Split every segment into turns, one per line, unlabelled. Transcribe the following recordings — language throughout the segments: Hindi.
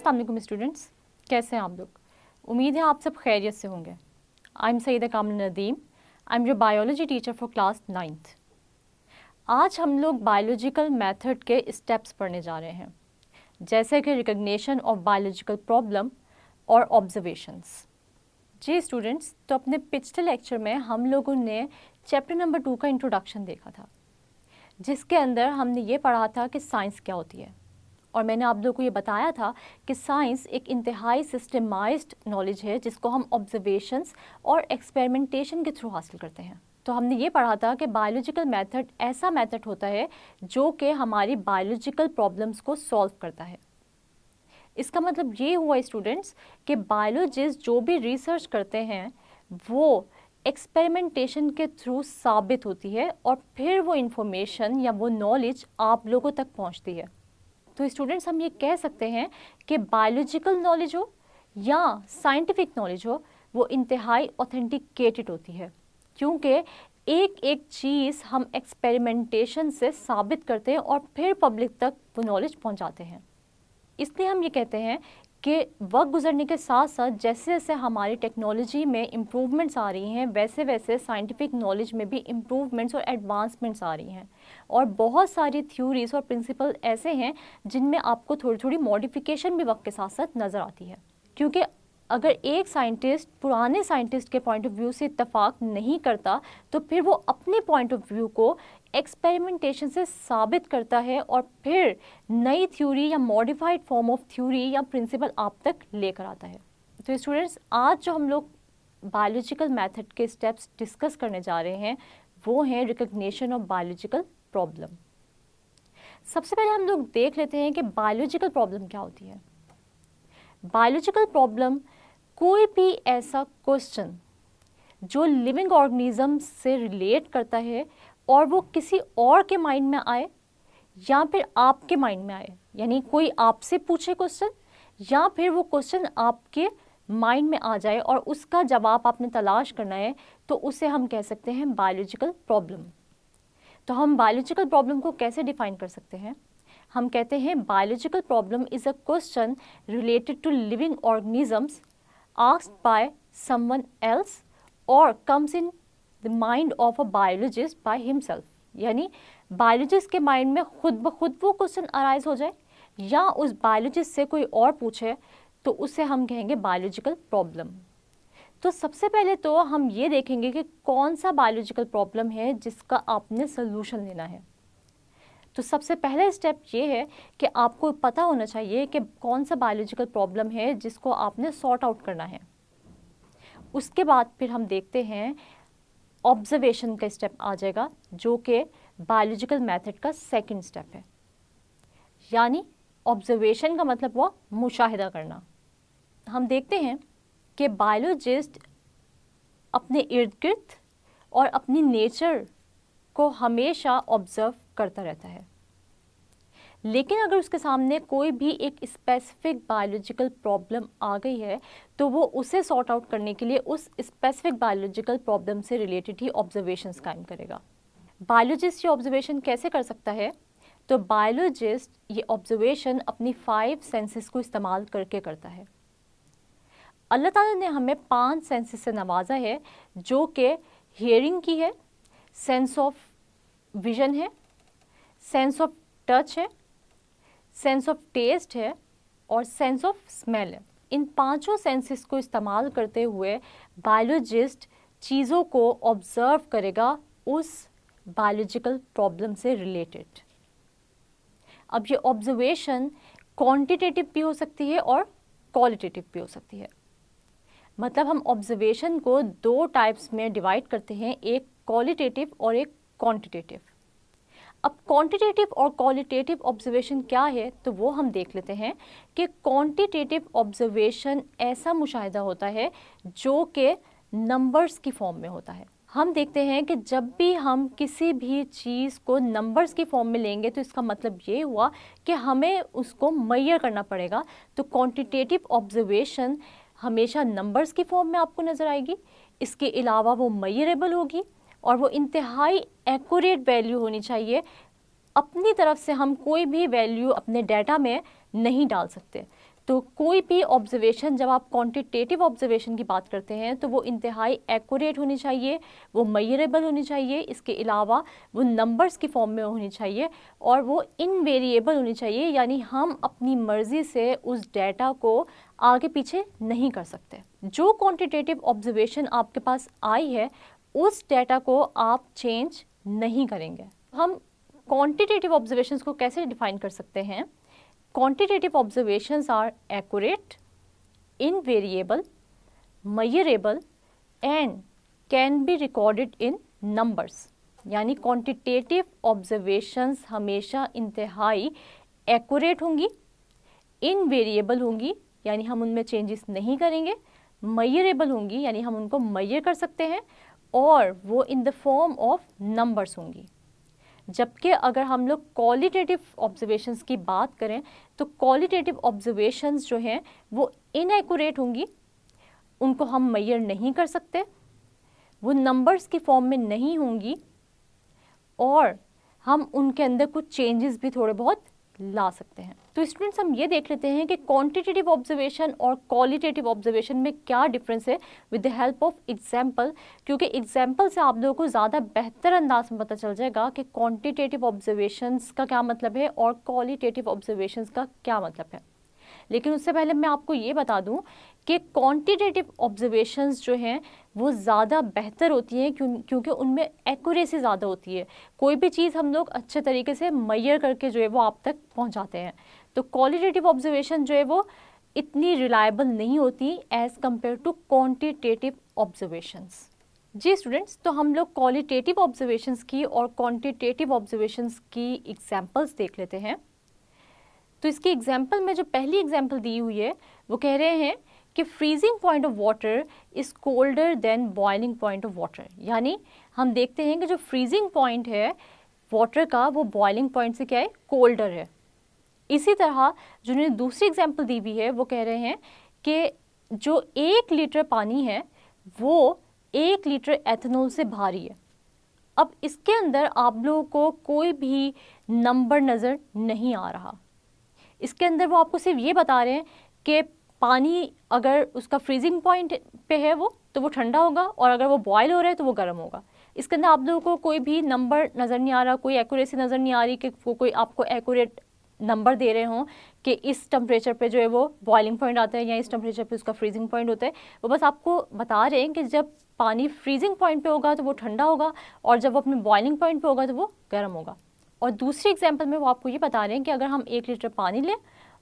अस्सलाम वालेकुम स्टूडेंट्स, कैसे हैं आप लोग? उम्मीद है आप सब खैरियत से होंगे। I am Saida Kamil Nadeem, I am your biology teacher for class 9th। आज हम लोग बायोलॉजिकल मेथड के स्टेप्स पढ़ने जा रहे हैं, जैसे कि रिकग्निशन ऑफ बायोलॉजिकल प्रॉब्लम और ऑब्जर्वेशंस। जी स्टूडेंट्स, तो अपने पिछले लेक्चर में हम लोगों ने चैप्टर नंबर 2 का इंट्रोडक्शन देखा था, जिसके अंदर हमने ये पढ़ा था कि साइंस क्या होती है। और मैंने आप लोगों को ये बताया था कि साइंस एक इंतहाई सिस्टमाइज्ड नॉलेज है, जिसको हम ऑब्जर्वेशंस और एक्सपेरिमेंटेशन के थ्रू हासिल करते हैं। तो हमने ये पढ़ा था कि बायोलॉजिकल मेथड ऐसा मेथड होता है जो कि हमारी बायोलॉजिकल प्रॉब्लम्स को सॉल्व करता है। इसका मतलब ये हुआ स्टूडेंट्स कि बायोलॉजिस्ट जो भी रिसर्च करते हैं वो एक्सपेरिमेंटेशन के थ्रू साबित होती है और फिर वो इंफॉर्मेशन या वो नॉलेज आप लोगों तक पहुंचती है। तो स्टूडेंट्स, हम ये कह सकते हैं कि बायोलॉजिकल नॉलेज हो या साइंटिफिक नॉलेज हो, वो इंतहाई ऑथेंटिकेटेड होती है, क्योंकि एक एक चीज़ हम एक्सपेरिमेंटेशन से साबित करते हैं और फिर पब्लिक तक वो नॉलेज पहुंचाते हैं। इसलिए हम ये कहते हैं कि वक्त गुजरने के साथ साथ जैसे जैसे हमारी टेक्नोलॉजी में इम्प्रूवमेंट्स आ रही हैं, वैसे वैसे साइंटिफिक नॉलेज में भी इम्प्रूवमेंट्स और एडवांसमेंट्स आ रही हैं। और बहुत सारी थ्योरीज और प्रिंसिपल ऐसे हैं जिनमें आपको थोड़ी थोड़ी मॉडिफिकेशन भी वक्त के साथ साथ नज़र आती है, क्योंकि अगर एक साइंटिस्ट पुराने साइंटिस्ट के पॉइंट ऑफ व्यू से इत्तेफाक नहीं करता तो फिर वो अपने पॉइंट ऑफ व्यू को एक्सपेरिमेंटेशन से साबित करता है और फिर नई थ्योरी या मॉडिफाइड फॉर्म ऑफ थ्योरी या प्रिंसिपल आप तक लेकर आता है। तो स्टूडेंट्स, आज जो हम लोग बायोलॉजिकल मेथड के स्टेप्स डिस्कस करने जा रहे हैं वो हैं रिकग्निशन ऑफ बायोलॉजिकल प्रॉब्लम। सबसे पहले हम लोग देख लेते हैं कि बायोलॉजिकल प्रॉब्लम क्या होती है। बायोलॉजिकल प्रॉब्लम कोई भी ऐसा क्वेश्चन जो लिविंग ऑर्गेनिज्म से रिलेट करता है और वो किसी और के माइंड में आए या फिर आपके माइंड में आए, यानी कोई आपसे पूछे क्वेश्चन या फिर वो क्वेश्चन आपके माइंड में आ जाए और उसका जवाब आपने तलाश करना है, तो उसे हम कह सकते हैं बायोलॉजिकल प्रॉब्लम। तो हम बायोलॉजिकल प्रॉब्लम को कैसे डिफाइन कर सकते हैं? हम कहते हैं biological problem is a question related to living organisms asked by someone else और comes in the mind of a biologist by himself. यानी बायोलॉजिस्ट के माइंड में खुद ब खुद वो क्वेश्चन अराइज हो जाए या उस बायोलॉजिस्ट से कोई और पूछे, तो उसे हम कहेंगे बायोलॉजिकल प्रॉब्लम। तो सबसे पहले तो हम ये देखेंगे कि कौन सा बायोलॉजिकल प्रॉब्लम है जिसका आपने सोल्यूशन लेना है। तो सबसे पहला स्टेप ये है कि आपको पता होना चाहिए कि कौन सा बायोलॉजिकल प्रॉब्लम है जिसको आपने सॉर्ट आउट करना है। उसके बाद फिर हम देखते हैं ऑब्जर्वेशन का स्टेप आ जाएगा, जो कि बायोलॉजिकल मेथड का सेकंड स्टेप है। यानी ऑब्जर्वेशन का मतलब वो मुशाहिदा करना। हम देखते हैं कि बायोलॉजिस्ट अपने इर्द गिर्द और अपनी नेचर को हमेशा ऑब्जर्व करता रहता है, लेकिन अगर उसके सामने कोई भी एक स्पेसिफिक बायोलॉजिकल प्रॉब्लम आ गई है तो वो उसे सॉर्ट आउट करने के लिए उस स्पेसिफिक बायोलॉजिकल प्रॉब्लम से रिलेटेड ही ऑब्जर्वेशंस कायम करेगा। बायोलॉजिस्ट ये ऑब्जर्वेशन कैसे कर सकता है? तो बायोलॉजिस्ट ये ऑब्जर्वेशन अपनी 5 सेंसेस को इस्तेमाल करके करता है। अल्लाह ताला ने हमें 5 सेंसेस से नवाजा है, जो कि हियरिंग की है, सेंस ऑफ विजन है, सेंस ऑफ टच है, सेंस ऑफ टेस्ट है और सेंस ऑफ स्मेल है। इन 5 सेंसेस को इस्तेमाल करते हुए बायोलॉजिस्ट चीज़ों को ऑब्जर्व करेगा उस बायोलॉजिकल प्रॉब्लम से रिलेटेड। अब ये ऑब्जर्वेशन क्वांटिटेटिव भी हो सकती है और क्वालिटेटिव भी हो सकती है। मतलब हम ऑब्जर्वेशन को 2 टाइप्स में डिवाइड करते हैं, एक क्वालिटेटिव और एक क्वांटिटेटिव। अब क्वांटिटेटिव और क्वालिटेटिव ऑब्जर्वेशन क्या है, तो वो हम देख लेते हैं कि क्वांटिटेटिव ऑब्जर्वेशन ऐसा मुशाहिदा होता है जो कि नंबर्स की फॉर्म में होता है। हम देखते हैं कि जब भी हम किसी भी चीज़ को नंबर्स की फॉर्म में लेंगे तो इसका मतलब ये हुआ कि हमें उसको मेजर करना पड़ेगा। तो क्वांटिटेटिव ऑब्जर्वेशन हमेशा नंबर्स की फॉर्म में आपको नज़र आएगी। इसके अलावा वो मेजरेबल होगी और वो इंतहाई एक्यूरेट वैल्यू होनी चाहिए। अपनी तरफ से हम कोई भी वैल्यू अपने डाटा में नहीं डाल सकते। तो कोई भी ऑब्जर्वेशन, जब आप क्वांटिटेटिव ऑब्जर्वेशन की बात करते हैं तो वो इंतहाई एक्यूरेट होनी चाहिए, वो मेजरेबल होनी चाहिए, इसके अलावा वो नंबर्स की फॉर्म में होनी चाहिए और वो इनवेरिएबल होनी चाहिए, यानी हम अपनी मर्ज़ी से उस डेटा को आगे पीछे नहीं कर सकते। जो क्वांटिटेटिव ऑब्जर्वेशन आपके पास आई है उस डेटा को आप चेंज नहीं करेंगे। हम क्वांटिटेटिव ऑब्जर्वेशंस को कैसे डिफाइन कर सकते हैं? Quantitative observations are accurate, invariable, measurable and can be recorded in numbers। यानी quantitative observations हमेशा इंतहाई accurate होंगी, invariable होंगी यानी हम उनमें changes नहीं करेंगे, measurable होंगी यानी हम उनको measure कर सकते हैं और वो in the form of numbers होंगी। जबकि अगर हम लोग क्वालिटेटिव ऑब्जर्वेशंस की बात करें तो क्वालिटेटिव ऑब्जर्वेशंस जो हैं वो इनएक्यूरेट होंगी, उनको हम मेजर नहीं कर सकते, वो नंबर्स की फॉर्म में नहीं होंगी और हम उनके अंदर कुछ चेंजेस भी थोड़े बहुत ला सकते हैं। तो स्टूडेंट्स हम ये देख लेते हैं कि क्वांटिटेटिव ऑब्जर्वेशन और क्वालिटेटिव ऑब्जर्वेशन में क्या डिफरेंस है with the help of example, क्योंकि एग्जांपल से आप लोगों को ज़्यादा बेहतर अंदाज में पता चल जाएगा कि क्वांटिटेटिव ऑब्जर्वेशंस का क्या मतलब है और क्वालिटेटिव ऑब्जर्वेशंस का क्या मतलब है। लेकिन उससे पहले मैं आपको ये बता दूं कि क्वांटिटेटिव ऑब्जर्वेशंस जो हैं वो ज़्यादा बेहतर होती हैं क्योंकि उनमें एक्यूरेसी ज़्यादा होती है। कोई भी चीज़ हम लोग अच्छे तरीके से मेजर करके जो है वो आप तक पहुंचाते हैं। तो क्वालिटेटिव ऑब्जर्वेशन जो है वो इतनी रिलायबल नहीं होती as compare to quantitative observations. जी स्टूडेंट्स, तो हम लोग क्वालिटेटिव ऑब्जर्वेशंस की और क्वांटिटेटिव ऑब्जर्वेशंस की एग्जाम्पल्स देख लेते हैं। तो इसकी एग्जाम्पल में जो पहली एग्जाम्पल दी हुई है वो कह रहे हैं कि freezing point of water is colder than boiling point of water. यानी हम देखते हैं कि जो फ्रीजिंग पॉइंट है वाटर का वो बॉइलिंग पॉइंट से क्या है, कोल्डर है। इसी तरह जो उन्होंने दूसरी एग्जाम्पल दी हुई है वो कह रहे हैं कि जो 1 लीटर पानी है वो 1 लीटर एथेनॉल से भारी है। अब इसके अंदर आप लोगों को कोई भी नंबर नज़र नहीं आ रहा, इसके अंदर वो आपको सिर्फ ये बता रहे हैं कि पानी अगर उसका फ्रीजिंग पॉइंट पे है वो तो वो ठंडा होगा और अगर वो बॉयल हो रहा है तो वो गर्म होगा। इसके अंदर आप लोगों को कोई भी नंबर नज़र नहीं आ रहा, कोई एक्यूरेसी नज़र नहीं आ रही कि वो कोई आपको एक्यूरेट नंबर दे रहे हों कि इस टेम्परेचर पे जो है वो बॉइलिंग पॉइंट आता है या इस टेम्परेचर पे उसका फ्रीजिंग पॉइंट होता है। वो बस आपको बता रहे हैं कि जब पानी फ्रीजिंग पॉइंट पे होगा तो वो ठंडा होगा और जब वो अपने बॉइलिंग पॉइंट पे होगा तो वो गर्म होगा। और दूसरी एग्जाम्पल में वो आपको ये बता रहे हैं कि अगर हम 1 लीटर पानी लें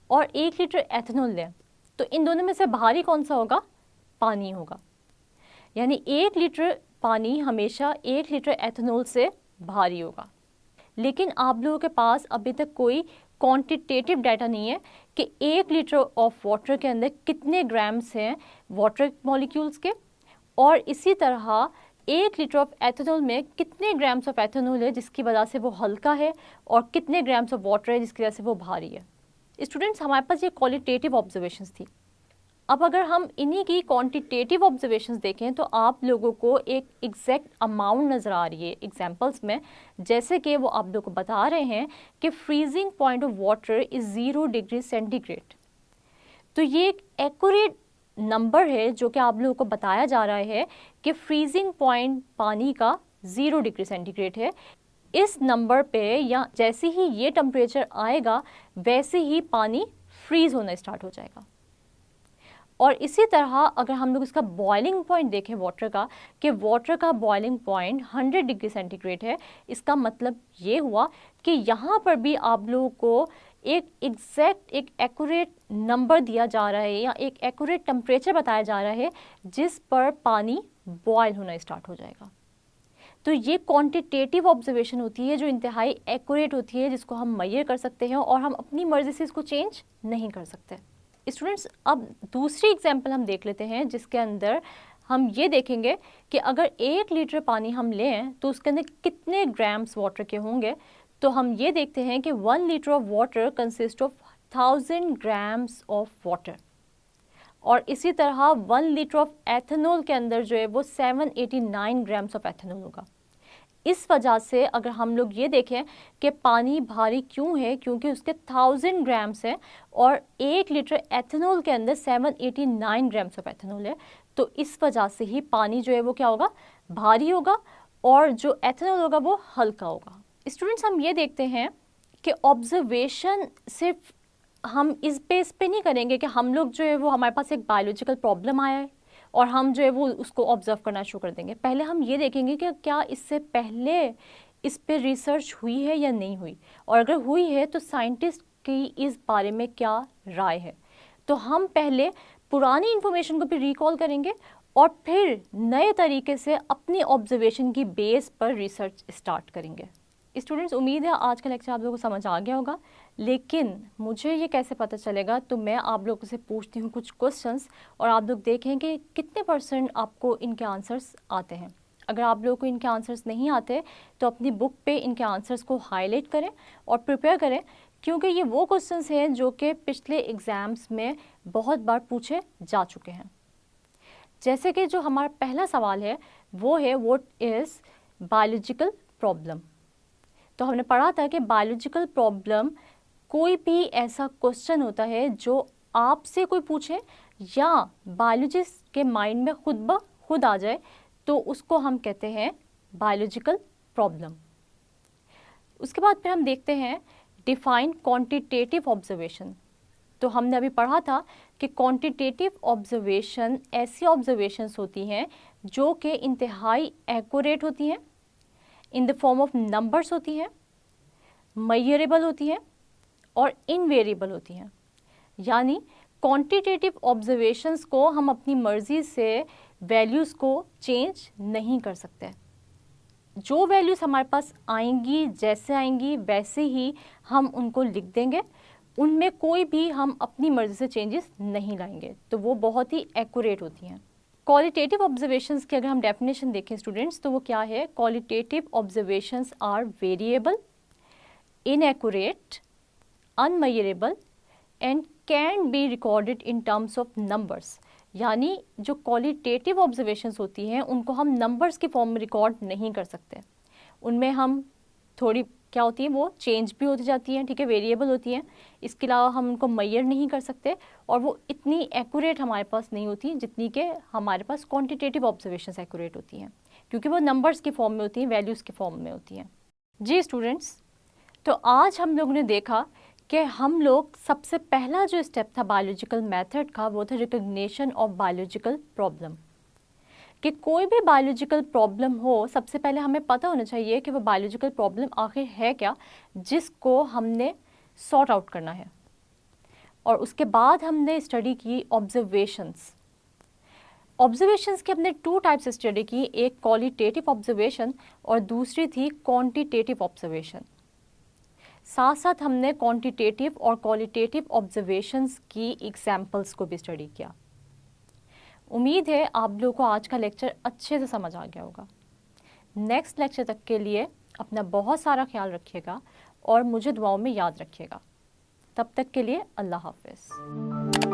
और 1 लीटर एथेनॉल लें तो इन दोनों में से भारी कौन सा होगा, पानी होगा। यानी 1 लीटर पानी हमेशा 1 लीटर एथेनॉल से भारी होगा। लेकिन आप लोगों के पास अभी तक कोई क्वांटिटेटिव डाटा नहीं है कि 1 लीटर ऑफ वाटर के अंदर कितने ग्राम्स हैं वाटर मॉलिक्यूल्स के और इसी तरह 1 लीटर ऑफ एथेनॉल में कितने ग्राम्स ऑफ एथेनॉल है जिसकी वजह से वो हल्का है और कितने ग्राम्स ऑफ वाटर है जिसकी वजह से वो भारी है। स्टूडेंट्स, हमारे पास ये क्वालिटेटिव ऑब्जर्वेशंस थी। अब अगर हम इन्हीं की क्वांटिटेटिव ऑब्जर्वेशंस देखें तो आप लोगों को एक एग्जैक्ट अमाउंट नज़र आ रही है एग्जांपल्स में, जैसे कि वो आप लोगों को बता रहे हैं कि freezing point of water is 0 degree centigrade. तो ये एक एक्यूरेट नंबर है जो कि आप लोगों को बताया जा रहा है कि फ्रीजिंग पॉइंट पानी का 0 डिग्री सेंटीग्रेड है। इस नंबर पे या जैसे ही ये टेम्परेचर आएगा वैसे ही पानी फ्रीज होना स्टार्ट हो जाएगा। और इसी तरह अगर हम लोग इसका बॉइलिंग पॉइंट देखें वाटर का, कि वाटर का बॉइलिंग पॉइंट 100 डिग्री सेंटीग्रेड है, इसका मतलब ये हुआ कि यहाँ पर भी आप लोगों को एक एग्जैक्ट एक एक्यूरेट नंबर दिया जा रहा है या एक एक्यूरेट टेम्परेचर बताया जा रहा है जिस पर पानी बॉयल होना स्टार्ट हो जाएगा। तो ये क्वांटिटेटिव ऑब्जर्वेशन होती है जो इंतहाई एक्यूरेट होती है, जिसको हम मेजर कर सकते हैं और हम अपनी मर्जी से इसको चेंज नहीं कर सकते। स्टूडेंट्स, अब दूसरी एग्जांपल हम देख लेते हैं जिसके अंदर हम ये देखेंगे कि अगर 1 लीटर पानी हम लें तो उसके अंदर कितने ग्राम्स वाटर के होंगे। तो हम ये देखते हैं कि 1 litre of water consist of 1000 grams of water और इसी तरह 1 लीटर ऑफ एथेनॉल के अंदर जो है वो 789 ग्राम्स ऑफ एथेनॉल होगा। इस वजह से अगर हम लोग ये देखें कि पानी भारी क्यों है, क्योंकि उसके 1000 ग्राम्स है और 1 लीटर एथेनॉल के अंदर 789 ग्राम्स ऑफ एथेनॉल है। तो इस वजह से ही पानी जो है वो क्या होगा, भारी होगा, और जो एथेनॉल होगा वो हल्का होगा। स्टूडेंट्स, हम ये देखते हैं कि ऑब्जर्वेशन सिर्फ हम इस बेस पे नहीं करेंगे कि हम लोग जो है वो हमारे पास एक बायोलॉजिकल प्रॉब्लम आया है और हम जो है वो उसको ऑब्जर्व करना शुरू कर देंगे। पहले हम ये देखेंगे कि क्या इससे पहले इस पे रिसर्च हुई है या नहीं हुई, और अगर हुई है तो साइंटिस्ट की इस बारे में क्या राय है। तो हम पहले पुरानी इन्फॉर्मेशन को भी रिकॉल करेंगे और फिर नए तरीके से अपनी ऑब्जर्वेशन की बेस पर रिसर्च स्टार्ट करेंगे। स्टूडेंट्स, उम्मीद है आज का लेक्चर आप लोगों को समझ आ गया होगा, लेकिन मुझे ये कैसे पता चलेगा, तो मैं आप लोगों से पूछती हूँ कुछ क्वेश्चंस और आप लोग देखें कि कितने % आपको इनके आंसर्स आते हैं। अगर आप लोगों को इनके आंसर्स नहीं आते तो अपनी बुक पे इनके आंसर्स को हाईलाइट करें और प्रिपेयर करें, क्योंकि ये वो क्वेश्चंस हैं जो कि पिछले एग्ज़ाम्स में बहुत बार पूछे जा चुके हैं। जैसे कि जो हमारा पहला सवाल है वो है व्हाट इज़ बायोलॉजिकल प्रॉब्लम। तो हमने पढ़ा था कि बायोलॉजिकल प्रॉब्लम कोई भी ऐसा क्वेश्चन होता है जो आपसे कोई पूछे या बायोलॉजिस्ट के माइंड में खुद ब खुद आ जाए, तो उसको हम कहते हैं बायोलॉजिकल प्रॉब्लम। उसके बाद फिर हम देखते हैं डिफाइन क्वांटिटेटिव ऑब्जर्वेशन। तो हमने अभी पढ़ा था कि क्वांटिटेटिव ऑब्जर्वेशन ऐसी ऑब्जर्वेशंस होती हैं जो कि इंतहाई एक्यूरेट होती हैं, in the form of numbers होती हैं, मेजरेबल होती हैं और इनवेरिएबल होती हैं। यानी क्वांटिटेटिव ऑब्जर्वेशंस को हम अपनी मर्ज़ी से वैल्यूज़ को चेंज नहीं कर सकते। जो वैल्यूज़ हमारे पास आएंगी, जैसे आएंगी वैसे ही हम उनको लिख देंगे, उनमें कोई भी हम अपनी मर्ज़ी से चेंजेस नहीं लाएंगे, तो वो बहुत ही एक्यूरेट होती हैं। क्वालिटेटिव ऑब्जर्वेशंस की अगर हम डेफिनेशन देखें स्टूडेंट्स, तो वो क्या है? Qualitative observations are variable, inaccurate, unmeasurable and can be recorded in terms of numbers। यानी जो क्वालिटेटिव ऑब्जर्वेशंस होती हैं उनको हम नंबर्स के फॉर्म में रिकॉर्ड नहीं कर सकते, उनमें हम थोड़ी क्या होती है वो चेंज भी होती जाती हैं, ठीक है, वेरिएबल होती हैं। इसके अलावा हम उनको मेजर नहीं कर सकते और वो इतनी एक्यूरेट हमारे पास नहीं होती जितनी कि हमारे पास क्वांटिटेटिव ऑब्जर्वेशंस एक्यूरेट होती हैं, क्योंकि वो नंबर्स की फॉर्म में होती हैं, वैल्यूज़ के फॉर्म में होती हैं। जी स्टूडेंट्स, तो आज हम लोगों ने देखा कि हम लोग सबसे पहला जो स्टेप था बायोलॉजिकल मेथड का वो था रिकग्निशन ऑफ बायोलॉजिकल प्रॉब्लम। कि कोई भी बायोलॉजिकल प्रॉब्लम हो, सबसे पहले हमें पता होना चाहिए कि वो बायोलॉजिकल प्रॉब्लम आखिर है क्या, जिसको हमने सॉर्ट आउट करना है। और उसके बाद हमने स्टडी की ऑब्जर्वेशंस। ऑब्जर्वेशंस की हमने 2 टाइप्स स्टडी की, एक क्वालिटेटिव ऑब्जर्वेशन और दूसरी थी क्वांटिटेटिव ऑब्जर्वेशन। साथ साथ हमने क्वांटिटेटिव और क्वालिटेटिव ऑब्जर्वेशंस की एग्जाम्पल्स को भी स्टडी किया। उम्मीद है आप लोगों को आज का लेक्चर अच्छे से समझ आ गया होगा। नेक्स्ट लेक्चर तक के लिए अपना बहुत सारा ख्याल रखिएगा और मुझे दुआओं में याद रखिएगा। तब तक के लिए अल्लाह हाफ़िज़।